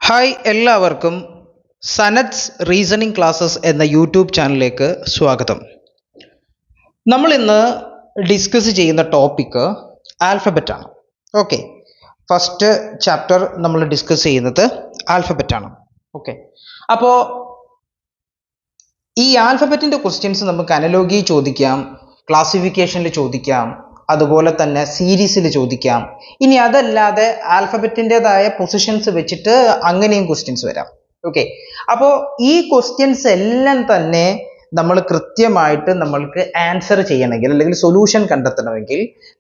Hi എല്ലാവർക്കും സനത്സ് reasoning classes എന്ന YouTube ചാനലിലേക്ക് സ്വാഗതം. നമ്മൾ ഇന്ന് ഡിസ്കസ് ചെയ്യുന്ന ടോപ്പിക്ക് ആൽഫബറ്റ് ആണ്. ഓക്കെ, ഫസ്റ്റ് ചാപ്റ്റർ നമ്മൾ ഡിസ്കസ് ചെയ്യുന്നത് ആൽഫബറ്റ് ആണ്. ഓക്കെ, അപ്പോൾ ഈ ആൽഫബറ്റിൻ്റെ ക്വസ്റ്റ്യൻസ് നമുക്ക് അനലോഗി ചോദിക്കാം, ക്ലാസിഫിക്കേഷനിൽ ചോദിക്കാം, അതുപോലെ തന്നെ സീരീസിൽ ചോദിക്കാം. ഇനി അതല്ലാതെ ആൽഫബറ്റിൻ്റെതായ പൊസിഷൻസ് വെച്ചിട്ട് അങ്ങനെയും ക്വസ്റ്റ്യൻസ് വരാം. ഓക്കെ, അപ്പോൾ ഈ ക്വസ്റ്റ്യൻസ് എല്ലാം തന്നെ നമ്മൾ കൃത്യമായിട്ട് നമ്മൾക്ക് ആൻസർ ചെയ്യണമെങ്കിൽ അല്ലെങ്കിൽ സൊല്യൂഷൻ കണ്ടെത്തണമെങ്കിൽ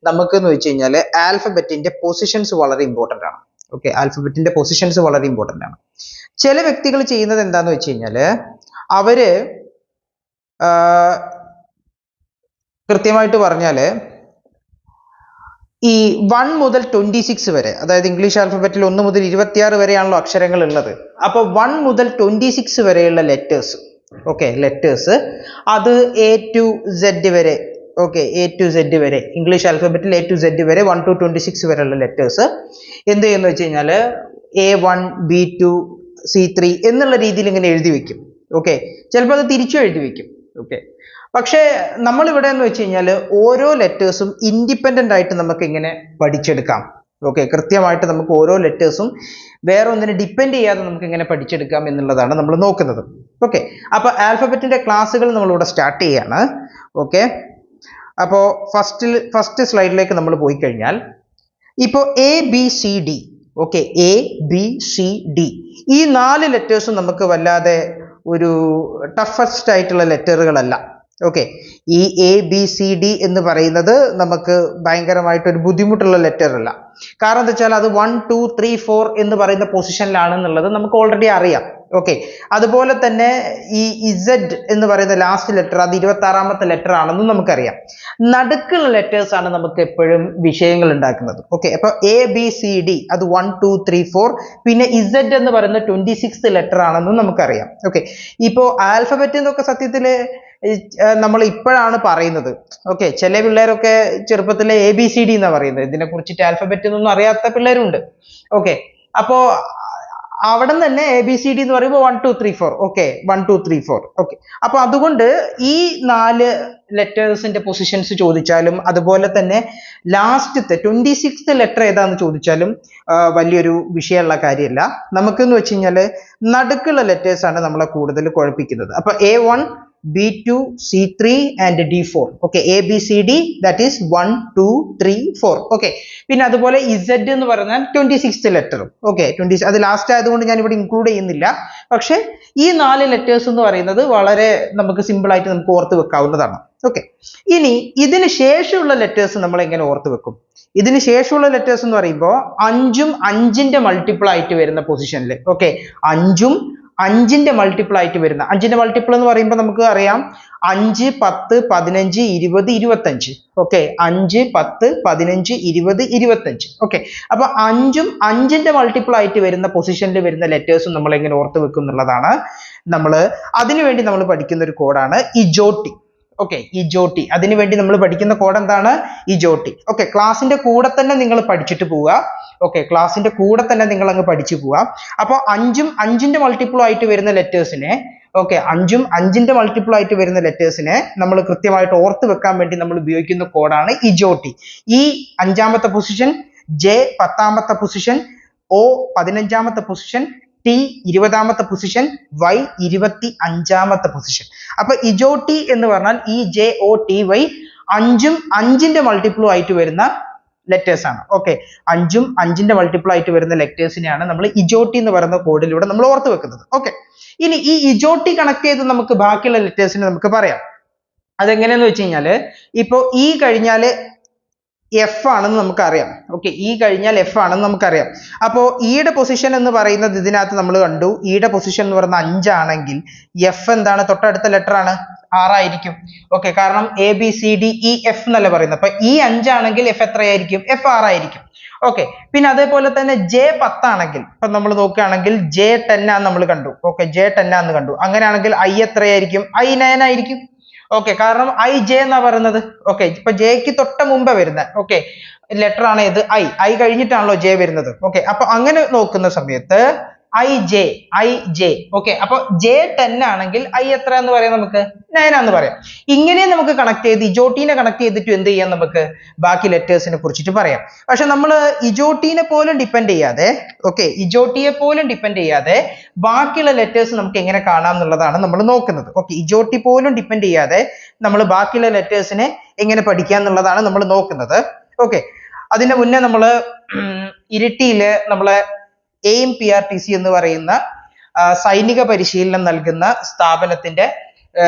നമുക്ക് എന്ന് വെച്ച് കഴിഞ്ഞാൽ ആൽഫബറ്റിൻ്റെ പൊസിഷൻസ് വളരെ ഇമ്പോർട്ടൻ്റ് ആണ്. ഓക്കെ, ആൽഫബറ്റിൻ്റെ പൊസിഷൻസ് വളരെ ഇമ്പോർട്ടൻ്റ് ആണ്. ചില വ്യക്തികൾ ചെയ്യുന്നത് എന്താണെന്ന് വെച്ച് കഴിഞ്ഞാൽ അവര് കൃത്യമായിട്ട് പറഞ്ഞാൽ ഈ 1 മുതൽ 26 വരെ, അതായത് ഇംഗ്ലീഷ് ആൽഫബറ്റിൽ 1 മുതൽ 26 വരെയാണല്ലോ അക്ഷരങ്ങൾ ഉള്ളത്. അപ്പോൾ 1 മുതൽ 26 വരെയുള്ള ലെറ്റേഴ്സ്, ഓക്കെ, ലെറ്റേഴ്സ് അത് A to Z വരെ, ഓക്കെ, A to Z വരെ, ഇംഗ്ലീഷ് ആൽഫബറ്റിൽ A to Z വരെ 1 to 26 വരെയുള്ള ലെറ്റേഴ്സ് എന്ത് ചെയ്യുന്നു വെച്ച് കഴിഞ്ഞാൽ A1 B2 C3 എന്നുള്ള രീതിയിൽ ഇങ്ങനെ എഴുതി വെക്കും. ഓക്കെ, ചിലപ്പോൾ അത് തിരിച്ചും എഴുതി വെക്കും. ഓക്കെ, പക്ഷേ നമ്മളിവിടെ എന്ന് വെച്ച് കഴിഞ്ഞാൽ ഓരോ ലെറ്റേഴ്സും ഇൻഡിപെൻഡൻ്റ് ആയിട്ട് നമുക്ക് ഇങ്ങനെ പഠിച്ചെടുക്കാം. ഓക്കെ, കൃത്യമായിട്ട് നമുക്ക് ഓരോ ലെറ്റേഴ്സും വേറെ ഒന്നിനെ ഡിപ്പെൻഡ് ചെയ്യാതെ നമുക്ക് ഇങ്ങനെ പഠിച്ചെടുക്കാം എന്നുള്ളതാണ് നമ്മൾ നോക്കുന്നത്. ഓക്കെ, അപ്പോൾ ആൽഫബറ്റിൻ്റെ ക്ലാസ്സുകൾ നമ്മളിവിടെ സ്റ്റാർട്ട് ചെയ്യാണ്. ഓക്കെ, അപ്പോൾ ഫസ്റ്റ് സ്ലൈഡിലേക്ക് നമ്മൾ പോയി കഴിഞ്ഞാൽ ഇപ്പോൾ ABCD, ഓക്കെ, ABCD ഈ 4 ലെറ്റേഴ്സും നമുക്ക് വല്ലാതെ ഒരു ടഫസ്റ്റ് ആയിട്ടുള്ള ലെറ്ററുകളല്ല. ഓക്കെ, ഈ ABCD എന്ന് പറയുന്നത് നമുക്ക് ഭയങ്കരമായിട്ടൊരു ബുദ്ധിമുട്ടുള്ള ലെറ്റർ അല്ല. കാരണം എന്താ വെച്ചാൽ അത് 1 2 3 4 എന്ന് പറയുന്ന പൊസിഷനിലാണെന്നുള്ളത് നമുക്ക് ഓൾറെഡി അറിയാം. ഓക്കെ, അതുപോലെ തന്നെ ഈ Z എന്ന് പറയുന്ന ലാസ്റ്റ് ലെറ്റർ അത് 26ാമത്തെ ലെറ്റർ ആണെന്നും നമുക്കറിയാം. നടുക്കുള്ള ലെറ്റേഴ്സ് ആണ് നമുക്ക് എപ്പോഴും വിഷയങ്ങൾ ഉണ്ടാക്കുന്നത്. ഓക്കെ, അപ്പോൾ ABCD അത് 1 2 3 4, പിന്നെ Z എന്ന് പറയുന്ന 26th ലെറ്റർ ആണെന്നും നമുക്കറിയാം. ഓക്കെ, ഇപ്പോൾ ആൽഫബറ്റ് എന്നൊക്കെ സത്യത്തിൽ നമ്മൾ ഇപ്പോഴാണ് പറയുന്നത്. ഓക്കെ, ചില പിള്ളേരൊക്കെ ചെറുപ്പത്തിലെ ABCD എന്നാണ് പറയുന്നത്. ഇതിനെ കുറിച്ചിട്ട് ആൽഫബറ്റ് എന്നൊന്നും അറിയാത്ത പിള്ളേരുണ്ട്. ഓക്കെ, അപ്പോൾ അവിടെ തന്നെ ABCD എന്ന് പറയുമ്പോൾ 1 2 3 4, ഓക്കെ, 1 2 3 4. ഓക്കെ, അപ്പോൾ അതുകൊണ്ട് ഈ 4 ലെറ്റേഴ്സിന്റെ പൊസിഷൻസ് ചോദിച്ചാലും അതുപോലെ തന്നെ ലാസ്റ്റത്തെ 26th ലെറ്റർ ഏതാന്ന് ചോദിച്ചാലും വലിയൊരു വിഷയമുള്ള കാര്യമല്ല. നമുക്കെന്ന് വെച്ച് കഴിഞ്ഞാൽ നടുക്കുള്ള ലെറ്റേഴ്സ് ആണ് നമ്മളെ കൂടുതൽ കുഴപ്പിക്കുന്നത്. അപ്പോൾ A1 B2 C3 and D4. Okay, ABCD that is 1 2 3 4. Okay, പിന്നെ അതുപോലെ Z എന്ന് പറഞ്ഞാൽ 26th ലെറ്റർ. ഓക്കെ, 20 അത് ലാസ്റ്റ് ആയതുകൊണ്ട് ഞാൻ ഇവിടെ ഇൻക്ലൂഡ് ചെയ്യുന്നില്ല. പക്ഷെ ഈ 4 ലെറ്റേഴ്സ് എന്ന് പറയുന്നത് വളരെ നമുക്ക് സിമ്പിൾ ആയിട്ട് നമുക്ക് ഓർത്ത് വെക്കാവുന്നതാണ്. ഓക്കെ, ഇനി ഇതിന് ശേഷമുള്ള ലെറ്റേഴ്സ് നമ്മൾ എങ്ങനെ ഓർത്ത് വെക്കും? ഇതിന് ശേഷമുള്ള ലെറ്റേഴ്സ് എന്ന് പറയുമ്പോൾ 5ഉം 5ന്റെ മൾട്ടിപ്പിൾ ആയിട്ട് വരുന്ന പൊസിഷനിൽ, ഓക്കെ, 5ഉം 5ന്റെ മൾട്ടിപ്പിൾ ആയിട്ട് വരുന്ന, 5ന്റെ മൾട്ടിപ്പിൾ എന്ന് പറയുമ്പോൾ നമുക്ക് അറിയാം 5 10 15 20 25. ഓക്കെ, 5 10 15 20 25. ഓക്കെ, അപ്പൊ 5ഉം 5ന്റെ മൾട്ടിപ്പിൾ ആയിട്ട് വരുന്ന പൊസിഷനിൽ വരുന്ന ലെറ്റേഴ്സും നമ്മൾ എങ്ങനെ ഓർത്ത് വെക്കും എന്നുള്ളതാണ് നമ്മൾ അതിനുവേണ്ടി നമ്മൾ പഠിക്കുന്ന ഒരു കോഡാണ് ഇജോട്ടി. ഓക്കെ, ഇജോട്ടി, അതിനുവേണ്ടി നമ്മൾ പഠിക്കുന്ന കോഡ് എന്താണ്? ഇജോട്ടി. ഓക്കെ, ക്ലാസിന്റെ കൂടെ തന്നെ നിങ്ങൾ പഠിച്ചിട്ട് പോവുക. ഓക്കെ, ക്ലാസിന്റെ കൂടെ തന്നെ നിങ്ങൾ അങ്ങ് പഠിച്ചു പോവുക. അപ്പോൾ 5ഉം 5ന്റെ മൾട്ടിപ്പിൾ ആയിട്ട് വരുന്ന ലെറ്റേഴ്സിനെ, ഓക്കെ, 5ഉം 5ന്റെ മൾട്ടിപ്പിൾ ആയിട്ട് വരുന്ന ലെറ്റേഴ്സിനെ നമ്മൾ കൃത്യമായിട്ട് ഓർത്ത് വെക്കാൻ വേണ്ടി നമ്മൾ ഉപയോഗിക്കുന്ന കോഡാണ് ഇജോട്ടി. ഈ 5ാമത്തെ പൊസിഷൻ, J 10ാമത്തെ പൊസിഷൻ, O 15ാമത്തെ പൊസിഷൻ, T 20ാമത്തെ പൊസിഷൻ, Y 25ാമത്തെ പൊസിഷൻ. അപ്പൊ ഇജോട്ടി എന്ന് പറഞ്ഞാൽ EJOTY 5ഉം 5ന്റെ മൾട്ടിപ്പിൾ ആയിട്ട് വരുന്ന ലെറ്റേഴ്സ് ആണ്. ഓക്കെ, 5ഉം 5ന്റെ മൾട്ടിപ്പിൾ ആയിട്ട് വരുന്ന ലെറ്റേഴ്സിനെയാണ് നമ്മൾ ഇജോട്ടി എന്ന് പറയുന്ന കോഡിലൂടെ നമ്മൾ ഓർത്ത് വെക്കുന്നത്. ഓക്കെ, ഇനി ഈ ഇജോട്ടി കണക്ട് ചെയ്ത് നമുക്ക് ബാക്കിയുള്ള ലെറ്റേഴ്സിനെ നമുക്ക് പറയാം. അതെങ്ങനെയാന്ന് വെച്ച് കഴിഞ്ഞാൽ ഇപ്പോൾ E കഴിഞ്ഞാൽ F ആണെന്ന് നമുക്കറിയാം. ഓക്കെ, E കഴിഞ്ഞാൽ F ആണെന്ന് നമുക്കറിയാം. അപ്പോൾ ഇയുടെ പൊസിഷൻ എന്ന് പറയുന്നത് ഇതിനകത്ത് നമ്മൾ കണ്ടു, ഇയുടെ പൊസിഷൻ എന്ന് പറയുന്നത് 5 ആണെങ്കിൽ F എന്താണ്? തൊട്ടടുത്ത ലെറ്റർ ആണ്, 6 ആയിരിക്കും. ഓക്കെ, കാരണം ABCDEF എന്നല്ല പറയുന്നത്. അപ്പൊ E 5 ആണെങ്കിൽ F എത്രയായിരിക്കും? F 6 ആയിരിക്കും. ഓക്കെ, പിന്നെ അതേപോലെ തന്നെ J 10 ആണെങ്കിൽ, ഇപ്പൊ നമ്മൾ നോക്കുകയാണെങ്കിൽ J 10 ആണെന്ന് നമ്മൾ കണ്ടു. ഓക്കെ, J 10 ആണെന്ന് കണ്ടു. അങ്ങനെയാണെങ്കിൽ I എത്രയായിരിക്കും? I 9 ആയിരിക്കും. ഓക്കെ, കാരണം IJ എന്നാ പറയുന്നത്. ഓക്കെ, ഇപ്പൊ Jക്ക് തൊട്ട മുമ്പേ വരുന്ന, ഓക്കെ, ലെറ്റർ ആണ് ഇത് I കഴിഞ്ഞിട്ടാണല്ലോ J വരുന്നത്. ഓക്കെ, അപ്പൊ അങ്ങനെ നോക്കുന്ന സമയത്ത് ഐ ജെ ഓക്കെ. അപ്പൊ J10 ആണെങ്കിൽ I എത്ര എന്ന് പറയാം, നമുക്ക് 9 ആന്ന് പറയാം. ഇങ്ങനെ നമുക്ക് കണക്ട് ചെയ്ത് ഇജോട്ടീനെ കണക്ട് ചെയ്തിട്ട് എന്ത് ചെയ്യാം, നമുക്ക് ബാക്കി ലെറ്റേഴ്സിനെ കുറിച്ചിട്ട് പറയാം. പക്ഷെ നമ്മൾ ഇജോട്ടീനെ പോലും ഡിപ്പെൻഡ് ചെയ്യാതെ ഇജോട്ടിയെ പോലും ഡിപ്പെൻഡ് ചെയ്യാതെ ബാക്കിയുള്ള ലെറ്റേഴ്സ് നമുക്ക് എങ്ങനെ കാണാം എന്നുള്ളതാണ് നമ്മൾ നോക്കുന്നത്. ഇജോട്ടി പോലും ഡിപ്പെൻഡ് ചെയ്യാതെ നമ്മൾ ബാക്കിയുള്ള ലെറ്റേഴ്സിനെ എങ്ങനെ പഠിക്കാം എന്നുള്ളതാണ് നമ്മൾ നോക്കുന്നത്. അതിന്റെ മുന്നേ നമ്മൾ ഇരിട്ടിയില് നമ്മളെ AMPRTC എന്ന് പറയുന്ന സൈനിക പരിശീലനം നൽകുന്ന സ്ഥാപനത്തിന്റെ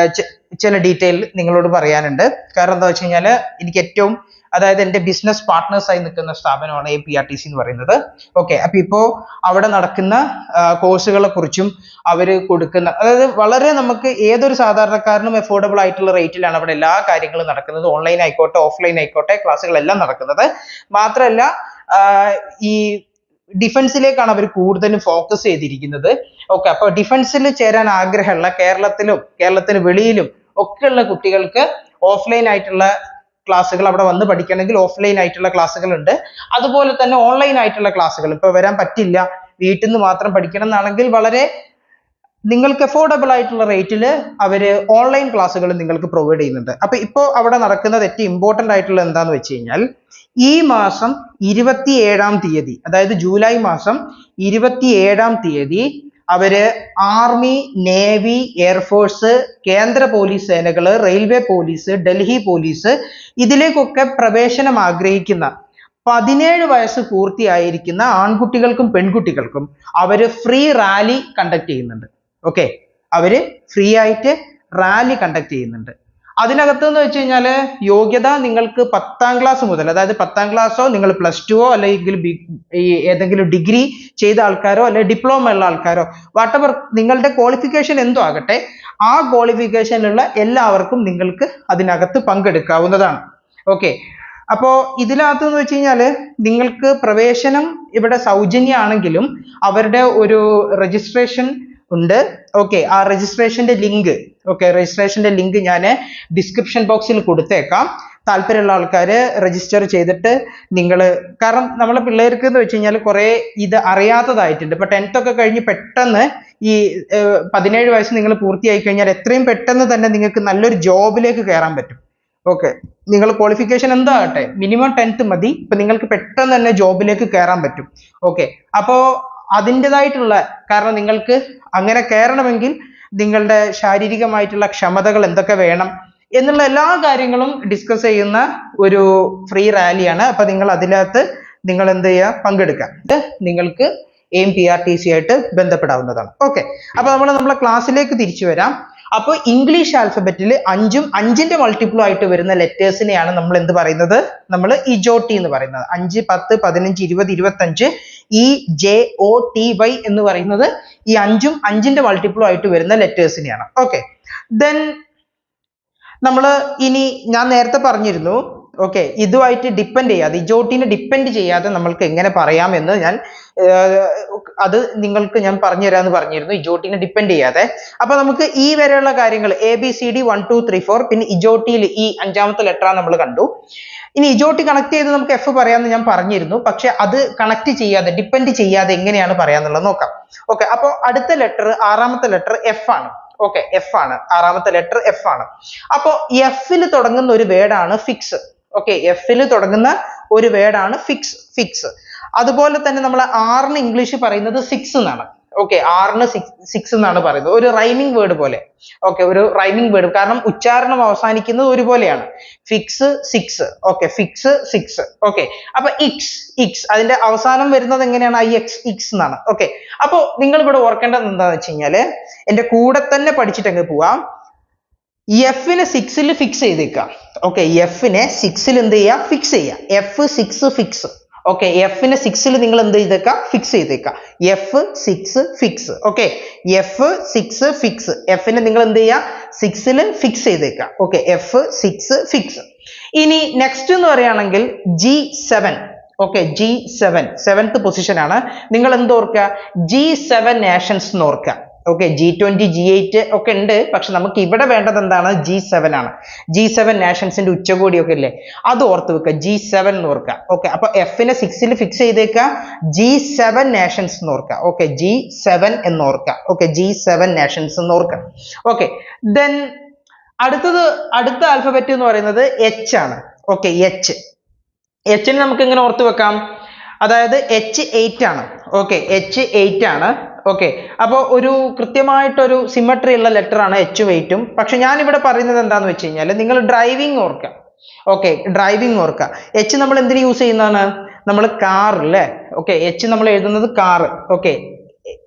ചില ഡീറ്റെയിൽ നിങ്ങളോട് പറയാനുണ്ട്. കാരണം എന്താ വെച്ച് കഴിഞ്ഞാൽ എനിക്ക് ഏറ്റവും, അതായത് എൻ്റെ ബിസിനസ് പാർട്ട്നേഴ്സ് ആയി നിൽക്കുന്ന സ്ഥാപനമാണ് AMPRTC എന്ന് പറയുന്നത്. അപ്പൊ ഇപ്പോ അവിടെ നടക്കുന്ന കോഴ്സുകളെ കുറിച്ചും അവർ കൊടുക്കുന്ന, അതായത് വളരെ നമുക്ക് ഏതൊരു സാധാരണക്കാരനും അഫോർഡബിൾ ആയിട്ടുള്ള റേറ്റിലാണ് അവിടെ എല്ലാ കാര്യങ്ങളും നടക്കുന്നത്. ഓൺലൈൻ ആയിക്കോട്ടെ ഓഫ്ലൈൻ ആയിക്കോട്ടെ ക്ലാസ്സുകളെല്ലാം നടക്കുന്നത്. മാത്രമല്ല ഈ ഡിഫൻസിലേക്കാണ് അവർ കൂടുതലും ഫോക്കസ് ചെയ്തിരിക്കുന്നത്. അപ്പൊ ഡിഫൻസിൽ ചേരാൻ ആഗ്രഹമുള്ള കേരളത്തിന് വെളിയിലും ഒക്കെയുള്ള കുട്ടികൾക്ക് ഓഫ്ലൈൻ ആയിട്ടുള്ള ക്ലാസ്സുകൾ അവിടെ വന്ന് പഠിക്കണമെങ്കിൽ ഓഫ്ലൈൻ ആയിട്ടുള്ള ക്ലാസ്സുകൾ ഉണ്ട്. അതുപോലെ തന്നെ ഓൺലൈൻ ആയിട്ടുള്ള ക്ലാസ്സുകൾ, ഇപ്പൊ വരാൻ പറ്റില്ല വീട്ടിൽ നിന്ന് മാത്രം പഠിക്കണം എന്നാണെങ്കിൽ വളരെ നിങ്ങൾക്ക് അഫോർഡബിൾ ആയിട്ടുള്ള റേറ്റിൽ അവര് ഓൺലൈൻ ക്ലാസ്സുകൾ നിങ്ങൾക്ക് പ്രൊവൈഡ് ചെയ്യുന്നുണ്ട്. അപ്പൊ ഇപ്പോ അവിടെ നടക്കുന്നത് ഏറ്റവും ഇമ്പോർട്ടന്റ് ആയിട്ടുള്ള എന്താന്ന് വെച്ച് കഴിഞ്ഞാൽ, ഈ മാസം 27-ാം തീയതി, അതായത് ജൂലൈ മാസം 27-ാം തീയതി അവര് ആർമി, നേവി, എയർഫോഴ്സ്, കേന്ദ്ര പോലീസ് സേനകള്, റെയിൽവേ പോലീസ്, ഡൽഹി പോലീസ്, ഇതിലേക്കൊക്കെ പ്രവേശനം ആഗ്രഹിക്കുന്ന 17 വയസ്സ് പൂർത്തിയായിരിക്കുന്ന ആൺകുട്ടികൾക്കും പെൺകുട്ടികൾക്കും അവര് ഫ്രീ റാലി കണ്ടക്ട് ചെയ്യുന്നുണ്ട്. അവര് ഫ്രീ ആയിട്ട് റാലി കണ്ടക്ട് ചെയ്യുന്നുണ്ട്. അതിനകത്ത് എന്ന് വെച്ച് കഴിഞ്ഞാൽ യോഗ്യത നിങ്ങൾക്ക് 10ാം ക്ലാസ് മുതൽ, അതായത് 10ാം ക്ലാസ്സോ നിങ്ങൾ +2ഓ അല്ലെങ്കിൽ ഏതെങ്കിലും ഡിഗ്രി ചെയ്ത ആൾക്കാരോ അല്ലെങ്കിൽ ഡിപ്ലോമ ഉള്ള ആൾക്കാരോ വാട്ടെവർ നിങ്ങളുടെ ക്വാളിഫിക്കേഷൻ എന്തോ ആകട്ടെ, ആ ക്വാളിഫിക്കേഷനിലുള്ള എല്ലാവർക്കും നിങ്ങൾക്ക് അതിനകത്ത് പങ്കെടുക്കാവുന്നതാണ്. അപ്പോ ഇതിനകത്ത് എന്ന് വെച്ച് കഴിഞ്ഞാല് നിങ്ങൾക്ക് പ്രവേശനം ഇവിടെ സൗജന്യമാണെങ്കിലും അവരുടെ ഒരു രജിസ്ട്രേഷൻ ഉണ്ട്. ആ രജിസ്ട്രേഷന്റെ ലിങ്ക് ഞാൻ ഡിസ്ക്രിപ്ഷൻ ബോക്സിൽ കൊടുത്തേക്കാം. താല്പര്യമുള്ള ആൾക്കാര് രജിസ്റ്റർ ചെയ്തിട്ട് കാരണം നമ്മളെ പിള്ളേർക്ക് എന്ന് വെച്ച് കഴിഞ്ഞാൽ കുറെ ഇത് അറിയാത്തതായിട്ടുണ്ട്. ഇപ്പൊ 10th ഒക്കെ കഴിഞ്ഞ് പെട്ടെന്ന് ഈ 17 വയസ്സ് നിങ്ങൾ പൂർത്തിയായി കഴിഞ്ഞാൽ എത്രയും പെട്ടെന്ന് തന്നെ നിങ്ങൾക്ക് നല്ലൊരു ജോബിലേക്ക് കയറാൻ പറ്റും. നിങ്ങൾ ക്വാളിഫിക്കേഷൻ എന്താകട്ടെ, മിനിമം 10th മതി. ഇപ്പൊ നിങ്ങൾക്ക് പെട്ടെന്ന് തന്നെ ജോബിലേക്ക് കയറാൻ പറ്റും. അപ്പോ അതിൻ്റെതായിട്ടുള്ള, കാരണം നിങ്ങൾക്ക് അങ്ങനെ കയറണമെങ്കിൽ നിങ്ങളുടെ ശാരീരികമായിട്ടുള്ള ക്ഷമതകൾ എന്തൊക്കെ വേണം എന്നുള്ള എല്ലാ കാര്യങ്ങളും ഡിസ്കസ് ചെയ്യുന്ന ഒരു ഫ്രീ റാലിയാണ്. അപ്പൊ നിങ്ങൾ അതിനകത്ത് നിങ്ങൾ എന്ത് ചെയ്യുക, പങ്കെടുക്കുക. നിങ്ങൾക്ക് AMPRTC ആയിട്ട് ബന്ധപ്പെടാവുന്നതാണ്. അപ്പൊ നമ്മളെ ക്ലാസ്സിലേക്ക് തിരിച്ചു വരാം. അപ്പോൾ ഇംഗ്ലീഷ് ആൽഫബറ്റിൽ 5ഉം 5ന്റെ മൾട്ടിപ്പിൾ ആയിട്ട് വരുന്ന ലെറ്റേഴ്സിനെയാണ് നമ്മൾ എന്ത് പറയുന്നത്, നമ്മൾ ഇജോട്ടി എന്ന് പറയുന്നത്. 5, 10, 15, 20, 25 EJOTY എന്ന് പറയുന്നത് ഈ 5ഉം 5ന്റെ മൾട്ടിപ്പിൾ ആയിട്ട് വരുന്ന ലെറ്റേഴ്സിനെയാണ്. ദെൻ നമ്മൾ ഇനി ഞാൻ നേരത്തെ പറഞ്ഞിരുന്നു ഇതുമായിട്ട് ഡിപ്പെൻഡ് ചെയ്യാതെ, ഇജോട്ടിനെ ഡിപ്പെൻഡ് ചെയ്യാതെ നമ്മൾക്ക് എങ്ങനെ പറയാം എന്ന് അത് നിങ്ങൾക്ക് ഞാൻ പറഞ്ഞു തരാമെന്ന് പറഞ്ഞിരുന്നു, ഇജോട്ടിനെ ഡിപ്പെൻഡ് ചെയ്യാതെ. അപ്പൊ നമുക്ക് ഈ വരെയുള്ള കാര്യങ്ങൾ ABCD 1 2 3 4, പിന്നെ ഇജോട്ടിയിൽ ഈ 5ാമത്തെ ലെറ്റർ നമ്മൾ കണ്ടു. ഇനി ഇജോട്ടി കണക്ട് ചെയ്ത് നമുക്ക് F പറയാമെന്ന് ഞാൻ പറഞ്ഞിരുന്നു. പക്ഷെ അത് കണക്ട് ചെയ്യാതെ, ഡിപ്പെൻഡ് ചെയ്യാതെ എങ്ങനെയാണ് പറയാന്നുള്ളത് നോക്കാം. അപ്പൊ അടുത്ത ലെറ്റർ, 6ാമത്തെ ലെറ്റർ F ആണ്. F ആണ് 6ാമത്തെ ലെറ്റർ, F ആണ്. അപ്പൊ F-ൽ തുടങ്ങുന്ന ഒരു വേർഡാണ് ഫിക്സ്. F-ൽ തുടങ്ങുന്ന ഒരു വേർഡാണ് ഫിക്സ്. അതുപോലെ തന്നെ നമ്മൾ R-ന് ഇംഗ്ലീഷ് പറയുന്നത് 6 എന്നാണ്. R-ന് 6 എന്നാണ് പറയുന്നത്, ഒരു റൈമിംഗ് വേർഡ് പോലെ. ഒരു റൈമിംഗ് വേർഡ്, കാരണം ഉച്ചാരണം അവസാനിക്കുന്നത് ഒരുപോലെയാണ്. ഫിക്സ് 6. ഫിക്സ് 6. അപ്പൊ ഇക്സ് അതിന്റെ അവസാനം വരുന്നത് എങ്ങനെയാണ്, IX എന്നാണ്. അപ്പൊ നിങ്ങൾ ഇവിടെ ഓർക്കേണ്ടത് എന്താണെന്ന് വെച്ച് കഴിഞ്ഞാല്, എന്റെ കൂടെ തന്നെ പഠിച്ചിട്ടങ്ങ് പോവാം. F-നെ 6-ൽ ഫിക്സ് ചെയ്തേക്കാം. F-നെ 6-ൽ എന്ത് ചെയ്യുക, ഫിക്സ് ചെയ്യുക. F6 fix. F-നെ 6-ൽ നിങ്ങൾ എന്ത് ചെയ്തേക്കാം, ഫിക്സ് ചെയ്തേക്കാം. F6 fix. F6 fix. F-നെ നിങ്ങൾ എന്ത് ചെയ്യുക, 6-ൽ ഫിക്സ് ചെയ്തേക്കാം. F6 fix. ഇനി നെക്സ്റ്റ് എന്ന് പറയുകയാണെങ്കിൽ G7. G7 7th പൊസിഷൻ ആണ്. നിങ്ങൾ എന്ത് ഓർക്കുക, G7 nations എന്ന് ഓർക്കുക. ഓക്കെ G20 G8 ഒക്കെ ഉണ്ട്, പക്ഷെ നമുക്ക് ഇവിടെ വേണ്ടത് എന്താണ് G7 ആണ്. G7 നാഷൻസിന്റെ ഉച്ചകോടിയൊക്കെ ഇല്ലേ, അത് ഓർത്ത് വെക്കുക, G7 എന്ന് ഓർക്കുക. ഓക്കെ, അപ്പൊ എഫിനെ 6ൽ ഫിക്സ് ചെയ്തേക്കുക, G7 നാഷൻസ് എന്ന് ഓർക്കുക. ഓക്കെ, G7 എന്ന് ഓർക്കുക. ഓക്കെ, G7 നാഷൻസ് എന്ന് ഓർക്കുക. ഓക്കെ, ദെൻ അടുത്ത ആൽഫബറ്റ് എന്ന് പറയുന്നത് H ആണ്. ഓക്കെ, Hനെ നമുക്ക് ഇങ്ങനെ ഓർത്ത് വെക്കാം, അതായത് H8 ആണ്. ഓക്കെ, H8 ആണ്. ഓക്കെ, അപ്പോൾ ഒരു കൃത്യമായിട്ടൊരു സിമട്രി ഉള്ള ലെറ്റർ ആണ് H-ഉം 8-ഉം. പക്ഷെ ഞാൻ ഇവിടെ പറയുന്നത് എന്താണെന്ന് വെച്ച് കഴിഞ്ഞാൽ നിങ്ങൾ ഡ്രൈവിംഗ് ഓർക്കുക. ഓക്കെ, ഡ്രൈവിംഗ് ഓർക്കുക. H നമ്മൾ എന്തിനു യൂസ് ചെയ്യുന്നതാണ്, നമ്മൾ കാർ അല്ലേ. ഓക്കെ, H നമ്മൾ എഴുതുന്നത് കാർ. ഓക്കെ,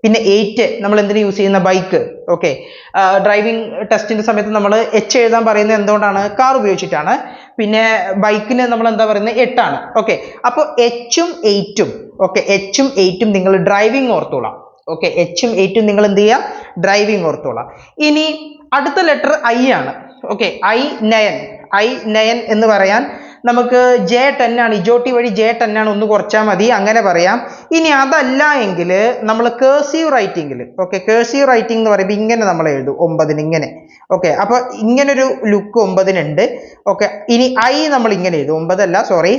പിന്നെ 8 നമ്മൾ എന്തിനു യൂസ് ചെയ്യുന്ന ബൈക്ക്. ഓക്കെ, ഡ്രൈവിംഗ് ടെസ്റ്റിന്റെ സമയത്ത് നമ്മൾ H എഴുതാൻ പറയുന്നത് എന്തുകൊണ്ടാണ്, കാർ ഉപയോഗിച്ചിട്ടാണ്. പിന്നെ ബൈക്കിന് നമ്മൾ എന്താ പറയുന്നത്, 8 ആണ്. ഓക്കെ, അപ്പോൾ H-ഉം 8-ഉം, ഓക്കെ, H-ഉം 8-ഉം നിങ്ങൾ ഡ്രൈവിംഗ് ഓർത്തോളാം. ഓക്കെ, H-ഉം 8-ഉം നിങ്ങൾ എന്ത് ചെയ്യുക, ഡ്രൈവിംഗ് ഓർത്തോളാം. ഇനി അടുത്ത ലെറ്റർ I ആണ്. ഓക്കെ, I9 എന്ന് പറയാൻ നമുക്ക് J10 ആണ്, ഇജോട്ടി വഴി J10 ആണ്, ഒന്ന് കുറച്ചാൽ മതി, അങ്ങനെ പറയാം. ഇനി അതല്ല എങ്കിൽ നമ്മൾ കേഴ്സീവ് റൈറ്റിംഗിൽ, ഓക്കെ, കേഴ്സീവ് റൈറ്റിംഗ് എന്ന് പറയുമ്പോൾ ഇങ്ങനെ നമ്മൾ എഴുതും 9 ഇങ്ങനെ. ഓക്കെ, അപ്പൊ ഇങ്ങനൊരു ലുക്ക് 9 ഉണ്ട്. ഓക്കെ, ഇനി I നമ്മൾ ഇങ്ങനെ എഴുതും, 9 അല്ല, സോറി,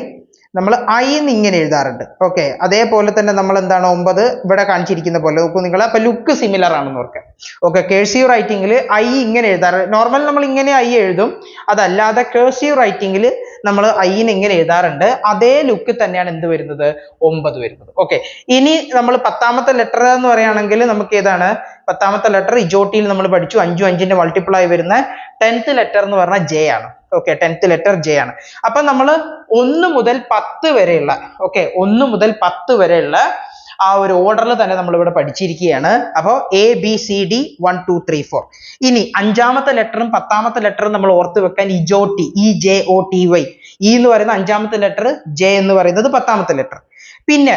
നമ്മൾ I എന്ന് ഇങ്ങനെ എഴുതാറുണ്ട്. ഓക്കെ, അതേപോലെ തന്നെ നമ്മൾ എന്താണ് 9 ഇവിടെ കാണിച്ചിരിക്കുന്ന പോലെ നോക്കൂ നിങ്ങൾ. അപ്പൊ ലുക്ക് സിമിലർ ആണെന്ന് ഓർക്കുക. ഓക്കെ, കേഴ്സീവ് റൈറ്റിംഗിൽ I ഇങ്ങനെ എഴുതാറ്, നോർമൽ നമ്മൾ ഇങ്ങനെ I എഴുതും, അതല്ലാതെ കേഴ്സീവ് റൈറ്റിംഗിൽ നമ്മൾ I-നെ ഇങ്ങനെ എഴുതാറുണ്ട്. അതേ ലുക്ക് തന്നെയാണ് എന്ത് വരുന്നത്, 9 വരുന്നത്. ഓക്കെ, ഇനി നമ്മൾ 10ാമത്തെ ലെറ്റർ എന്ന് പറയുകയാണെങ്കിൽ നമുക്ക് ഏതാണ്, 10ാമത്തെ ലെറ്റർ ഇജോട്ടിയിൽ നമ്മൾ പഠിച്ചു, 5 5ന്റെ മൾട്ടിപ്പിൾ ആയി വരുന്ന 10th ലെറ്റർ എന്ന് പറഞ്ഞാൽ J ആണ്. ഓക്കെ, 10th ലെറ്റർ J ആണ്. അപ്പൊ നമ്മൾ 1 മുതൽ 10 വരെയുള്ള, ഓക്കെ, 1 മുതൽ 10 വരെയുള്ള ആ ഒരു ഓർഡറിൽ തന്നെ നമ്മൾ ഇവിടെ പഠിച്ചിരിക്കുകയാണ്. അപ്പോൾ ABCD 1 2 3 4. ഇനി 5ാമത്തെ ലെറ്ററും 10ാമത്തെ ലെറ്ററും നമ്മൾ ഓർത്ത് വെക്കാൻ ഇജോട്ടി, EJOTY, E എന്ന് പറയുന്ന 5ാമത്തെ ലെറ്റർ, J എന്ന് പറയുന്നത് 10ാമത്തെ ലെറ്റർ. പിന്നെ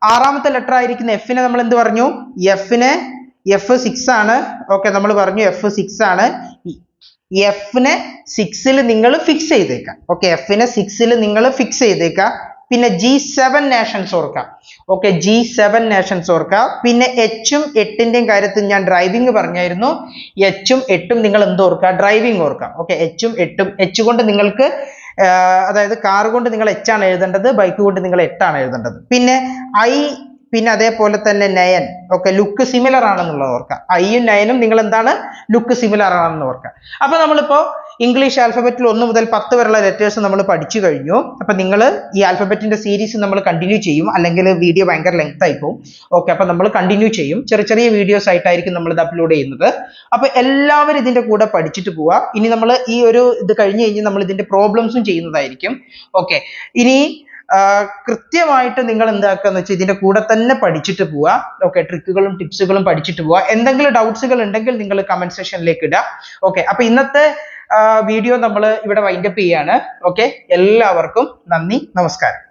6ാമത്തെ ലെറ്റർ ആയിരിക്കുന്ന F-നെ നമ്മൾ എന്ത് പറഞ്ഞു, F6 ആണ്. ഓക്കെ, നമ്മൾ പറഞ്ഞു F6 ആണ്. F-നെ 6ൽ നിങ്ങൾ ഫിക്സ് ചെയ്തേക്കാം. ഓക്കെ, F-നെ 6ൽ നിങ്ങൾ ഫിക്സ് ചെയ്തേക്കാം. പിന്നെ G7 നാഷൻസ് ഓർക്കാം. ഓക്കെ, G7 നാഷൻസ് ഓർക്കാം. പിന്നെ H-ഉം 8ന്റെയും കാര്യത്തിൽ ഞാൻ ഡ്രൈവിംഗ് പറഞ്ഞായിരുന്നു. H-ഉം 8-ഉം നിങ്ങൾ എന്ത് ഓർക്കുക, ഡ്രൈവിംഗ് ഓർക്കാം. ഓക്കെ, H-ഉം 8-ഉം, H കൊണ്ട് നിങ്ങൾക്ക് അതായത് കാർ കൊണ്ട് നിങ്ങൾ H ആണ് എഴുതേണ്ടത്, ബൈക്ക് കൊണ്ട് നിങ്ങൾ 8 ആണ് എഴുതേണ്ടത്. പിന്നെ പിന്നെ അതേപോലെ തന്നെ 9, ഓക്കെ, ലുക്ക് സിമിലർ ആണെന്നുള്ളത് ഓർക്കുക. I-യും 9-ഉം നിങ്ങൾ എന്താണ്, ലുക്ക് സിമിലർ ആണെന്ന് ഓർക്കുക. അപ്പൊ നമ്മളിപ്പോ ഇംഗ്ലീഷ് ആൽഫബറ്റിൽ 1 മുതൽ 10 വരെയുള്ള ലെറ്റേഴ്സ് നമ്മൾ പഠിച്ചു കഴിഞ്ഞു. അപ്പൊ നിങ്ങൾ ഈ ആൽഫബറ്റിന്റെ സീരീസ് നമ്മൾ കണ്ടിന്യൂ ചെയ്യും, അല്ലെങ്കിൽ വീഡിയോ ഭയങ്കര ലെങ്ത് ആയി പോകും. ഓക്കെ, അപ്പൊ നമ്മൾ കണ്ടിന്യൂ ചെയ്യും, ചെറിയ വീഡിയോസ് ആയിട്ടായിരിക്കും നമ്മൾ ഇത് അപ്ലോഡ് ചെയ്യുന്നത്. അപ്പൊ എല്ലാവരും ഇതിന്റെ കൂടെ പഠിച്ചിട്ട് പോവുക. ഇനി നമ്മൾ ഈ ഒരു ഇത് കഴിഞ്ഞ് നമ്മൾ ഇതിന്റെ പ്രോബ്ലംസും ചെയ്യുന്നതായിരിക്കും. ഓക്കെ, ഇനി കൃത്യമായിട്ട് നിങ്ങൾ എന്താക്കാന്ന് വെച്ചാൽ ഇതിന്റെ കൂടെ തന്നെ പഠിച്ചിട്ട് പോവുക. ഓക്കെ, ട്രിക്കുകളും ടിപ്സുകളും പഠിച്ചിട്ട് പോവുക. എന്തെങ്കിലും ഡൗട്ട്സുകൾ ഉണ്ടെങ്കിൽ നിങ്ങൾ കമന്റ് സെക്ഷനിലേക്ക് ഇടുക. ഓക്കെ, അപ്പൊ ഇന്നത്തെ വീഡിയോ നമ്മൾ ഇവിടെ വൈൻഡപ്പ് ചെയ്യാണ്. ഓക്കെ, എല്ലാവർക്കും നന്ദി, നമസ്കാരം.